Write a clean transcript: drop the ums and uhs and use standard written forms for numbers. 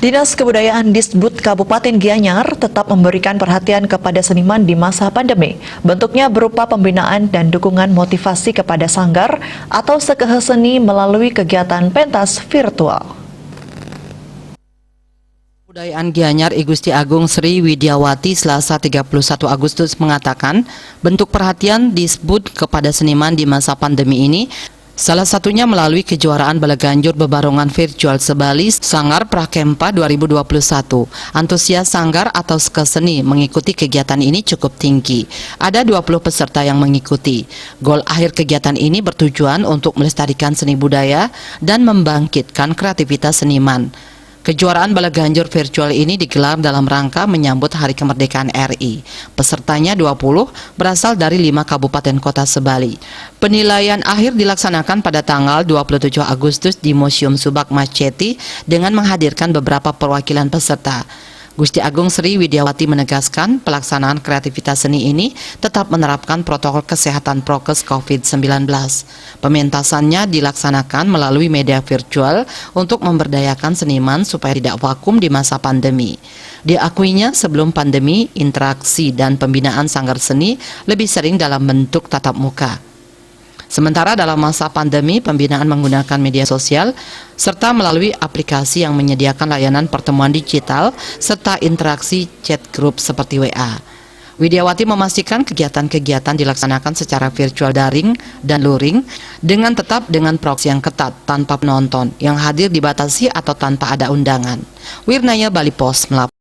Dinas Kebudayaan Disbud Kabupaten Gianyar tetap memberikan perhatian kepada seniman di masa pandemi. Bentuknya berupa pembinaan dan dukungan motivasi kepada sanggar atau sekehe seni melalui kegiatan pentas virtual. Kebudayaan Gianyar I Gusti Agung Sri Widyawati Selasa 31 Agustus mengatakan bentuk perhatian Disbud kepada seniman di masa pandemi ini salah satunya melalui kejuaraan Balaganjur Bebarongan Virtual Sebali Sanggar Prakempa 2021. Antusias sanggar atau seni mengikuti kegiatan ini cukup tinggi. Ada 20 peserta yang mengikuti. Goal akhir kegiatan ini bertujuan untuk melestarikan seni budaya dan membangkitkan kreativitas seniman. Kejuaraan Balaganjur Virtual ini digelar dalam rangka menyambut Hari Kemerdekaan RI. Pesertanya 20 berasal dari 5 kabupaten kota Sebali. Penilaian akhir dilaksanakan pada tanggal 27 Agustus di Museum Subak Maceti dengan menghadirkan beberapa perwakilan peserta. Gusti Agung Sri Widyawati menegaskan pelaksanaan kreativitas seni ini tetap menerapkan protokol kesehatan prokes COVID-19. Pementasannya dilaksanakan melalui media virtual untuk memberdayakan seniman supaya tidak vakum di masa pandemi. Diakuinya sebelum pandemi, interaksi dan pembinaan sanggar seni lebih sering dalam bentuk tatap muka. Sementara dalam masa pandemi, pembinaan menggunakan media sosial serta melalui aplikasi yang menyediakan layanan pertemuan digital serta interaksi chat grup seperti WA. Widyawati memastikan kegiatan-kegiatan dilaksanakan secara virtual daring dan luring dengan tetap dengan prokes yang ketat tanpa penonton yang hadir dibatasi atau tanpa ada undangan. Wirnaya Bali Pos melapor.